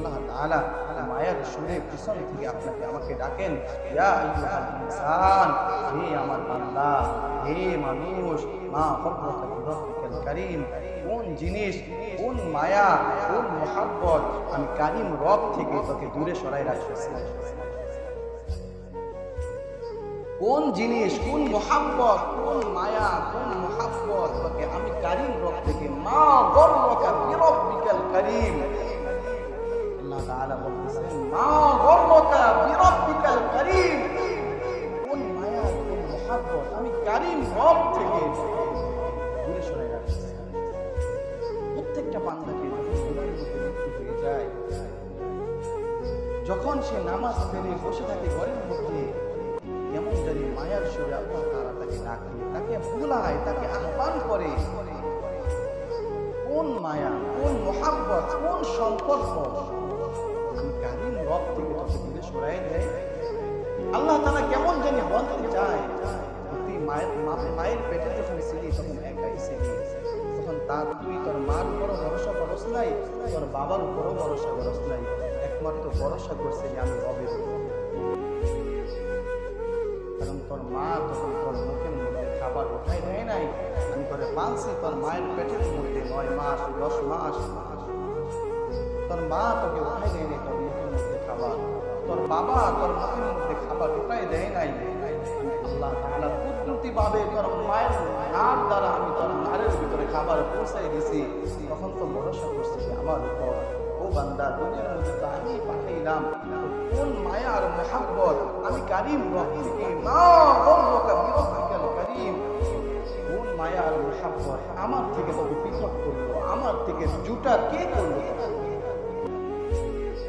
আল্লাহ তাআলা মায়ার সুরে পিছন থেকে আপনাকে আমাকে ডাকেন, ইয়া আইয়ুহাল ইনসান, হে আমার বান্দা, হে মানুষ, মা গররকা বিরব্বিকাল কারীম, কোন জিনিস, কোন মায়া, কোন মুহাব্বত আমি কারীম রব থেকে তোকে দূরে সরাই রাখতেছি? কোন জিনিস, কোন মুহাব্বত, কোন মায়া, কোন মুহাব্বত তোকে আমি কারীম রব থেকে, মা গররকা বিরব্বিকাল কারীম। আল্লাহ তাআলা বলতেছেন, মা গররকা বিরব্বিকাল কারীম, কোন মায়া, কোন মুহাব্বত আমি কারীম রব থেকে দূরে সরাই রাখছি। প্রত্যেকটা বান্দাকে যখন গুনাহের মধ্যে লিপ্ত হয়ে যায়, যখন সে নামাজ ফেলে বসে থাকে ঘরের মধ্যে, কেমন জানি মায়ার সুরে আল্লাহ তাআলা তাকে ডাকে, তাকে বুলায়, তাকে আহ্বান করে। কোন মায়া, কোন মুহাব্বত, কোন সম্পর্ক আমি কারীম রব থেকে তোকে দূরে সরাই দেয়? আল্লাহ তাআলা কেমন জানি বলতে চায়, তুই মায়ের পেটে যখন ছিলি তখন একাই ছিলি, তখন তুই তোর মার উপরও ভরসা করস নাই, তোর বাবার উপরও ভরসা করস নাই, একমাত্র ভরসা করছিলি আমি রবের উপর। কারণ তোর মা তখন তোর মুখের মধ্যে খাবার উঠাই দেয় নাই, আমি তোরে পালছি তোর মায়ের পেটের মধ্যে 9 মাস 10 মাস, তোর মা তোকে উঠাই দেয় নাই তোর মুখের মধ্যে খাবার, তোর বাবা তোর মুখের মধ্যে খাবার উঠাই দেয় নাই। আল্লাহ তাআলা কুদরতি ভাবে তোর মায়ের নাক দ্বারা আমি তোর নারের ভিতরে খাবার পৌঁছাই দিছি, তখন তো ভরসা করছি আমার উপর। ও বান্দা, দুনিয়ার মধ্যে তো আমি পাঠাইলাম, কোন মায়া আর মুহাব্বত আমি কারীম রব থেকে, মা গররকা বিরব্বিকাল কারীম, কোন মায়া আর মুহাব্বত আমার থেকে তোকে পৃথক করলো, আমার থেকে জুটা কে করলো?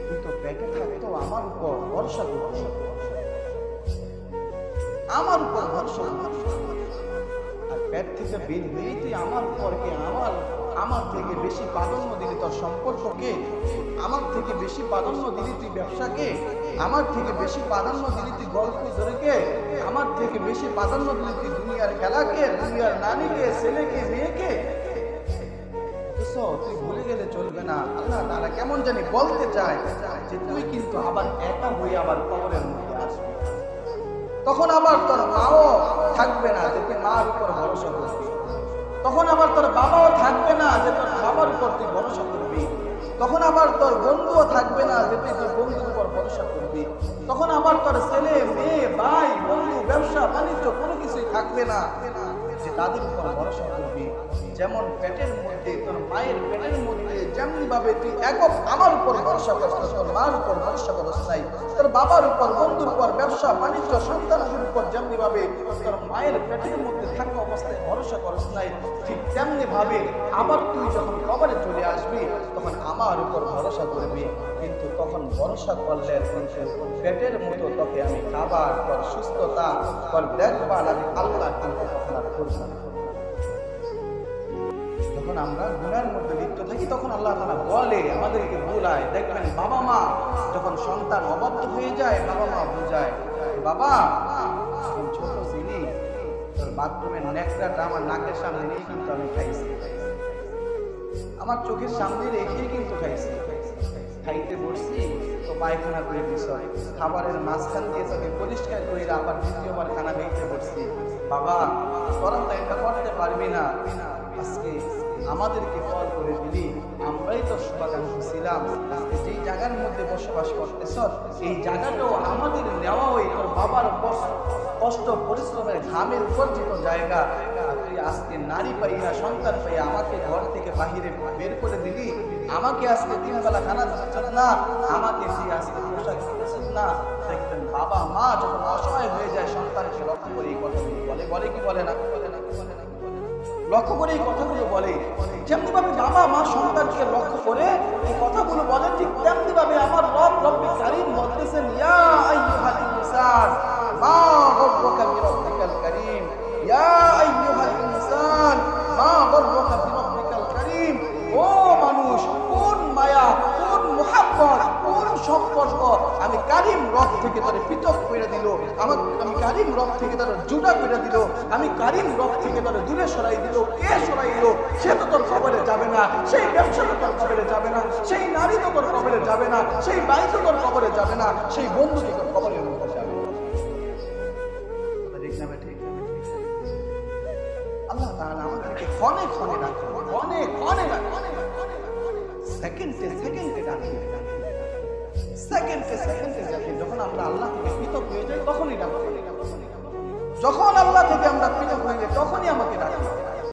তুই তো পেটে থাকতো আমার উপর ভরসা করতো, আমার উপর ভরসা, আর পেট থেকে বের হয়েই তুই আমার উপরকে আমার থেকে বেশি প্রাধান্য দিলি তোর সম্পর্ককে, আমার থেকে বেশি প্রাধান্য দিলি তুই ব্যবসাকে, আমার থেকে বেশি প্রাধান্য দিলি তুই গল্প জোরেকে, আমার থেকে বেশি প্রাধান্য দিলি তুই দুনিয়ার খেলাকে, দুনিয়ার নারীকে, ছেলেকে, মেয়েকে। তুই ভুলে গেলে চলবে না। আল্লাহ তাআলা কেমন জানি বলতে চায় যে তুই কিন্তু আবার একা হয়ে আবার কবরের মধ্যে আসবি, তখন আবার তোর মাও থাকবে না যে তুই মার উপর ভরসা করবি, তখন আবার তোর বাবাও থাকবে না যে তোর বাবার উপর তুই ভরসা করবি, তখন আবার তোর বন্ধুও থাকবে না যে তুই তোর বন্ধুর উপর ভরসা করবি, তখন আবার তোর ছেলে, মেয়ে, ভাই, বন্ধু, ব্যবসা বাণিজ্য কোনো কিছুই থাকবে না যে তাদের উপর ভরসা করবি। যেমন পেটের মধ্যে তোর মায়ের পেটের মধ্যে যেমনি ভাবে তুই একক আমার উপর ভরসা করছ, তোর মার উপর ভরসা করছ নাই, তোর বাবার উপর, বন্ধুর উপর, ব্যবসা বাণিজ্য, সন্তানের উপর যেমনি ভাবে তোর মায়ের পেটের মধ্যে থাকা অবস্থায় ভরসা করছ নাই, ঠিক তেমনি ভাবে আবার তুই যখন কবরে চলে আসবি তখন আমার উপর ভরসা করবি। কিন্তু তখন ভরসা করলে কিন্তু পেটের মতো তোকে আমি খাবার, তোর সুস্থতা, তোর দেখভাল আমি আল্লাহ কিন্তু তখন আর করব না। যখন আমরা গুনার মধ্যে লিপ্ত থাকি তখন আল্লাহ তাআলা বলে, আমাদেরকে বুলায়। দেখবেন বাবা মা যখন সন্তান অবাধ্য হয়ে যায়, বাবা মা বুঝায়, বাবা যখন ছোট ছিলি তোর বাথরুমের নেকড়াটা আমার নাকের সামনে নিয়ে কিন্তু আমি খাইছি, আমার চোখের সামনে রেখে কিন্তু খাইছি, খাইতে বসছি তো পায়খানা করে দিস, খাবারের মাঝখান দিয়ে তোকে পরিষ্কার করে আবার দ্বিতীয়বার খানা খাইতে বসছি। বাবা তোরা তো এটা করতে পারবি না, আজকে আমাদেরকে কল করে দিলি, আমরাই তো শুভাকাঙ্ক্ষী ছিলাম, আজকে যেই জায়গার মধ্যে বসবাস করতেছ এই জায়গাটাও আমাদের নেওয়া ওই তোর বাবার কষ্ট পরিশ্রমের ঘামের উপার্জিত জায়গা, তুই আজকে নারী পাইয়া, সন্তান পাইয়া আমাকে ঘর থেকে বাহিরে বের করে দিলি, আমাকে আজকে 3 বেলা খানা দিচ্ছেন না, আমাকে তুই আজকে পোশাক দিচ্ছেন না। দেখবেন বাবা মা যখন অসহায় হয়ে যায় সন্তানকে লক্ষ্য করে এই কথাগুলো বলে, বলে কি বলে না, লক্ষ্য করে এই কথাগুলো বলে। যেমনি ভাবে বাবা মা সন্তানকে লক্ষ্য করে এই কথাগুলো বলে, ঠিক তেমনি ভাবে আমার রব্বুল কারীম বলতেছেন, ইয়া আইয়ুহাল ইনসান মা গররকা বিরব্বিকাল কারীম, ইয়া আইয়ুহাল ইনসান মা গররকা বিরব্বিকাল কারীম। ও মানুষ, কোন মায়া, কোন মুহাব্বত, কোন সম্পর্ক আমি কারীম রব থেকে তারা পৃথক করে দিল, আমি কারিম রব থেকে তারা জুদা করে দিল, আমি কারিম রব থেকে তারা দূরে সরাই দিল। কে সরাই দিল? সে তো তোর কবরে যাবে না, সেই ব্যবসা তো তোর কবরে যাবে না, সেই নারী তো তোর কবরে যাবে না, সেই ভাই তো তোর কবরে যাবে না, সেই বন্ধু তো তোর কবরের মধ্যে যাবে না। আল্লাহ তাআলা আমাদেরকে ক্ষণে ক্ষণে রাখে, ক্ষণে ক্ষণে রাখে, সেকেন্ডে সেকেন্ডে রাখে, সেকেন্ডে সেকেন্ডে রাখে। যখন আমরা আল্লাহ থেকে পৃথক হয়ে যাই তখনই রাখে, যখন আল্লাহ থেকে আমরা পৃথক হয়ে যাই তখনই আমাকে রাখে।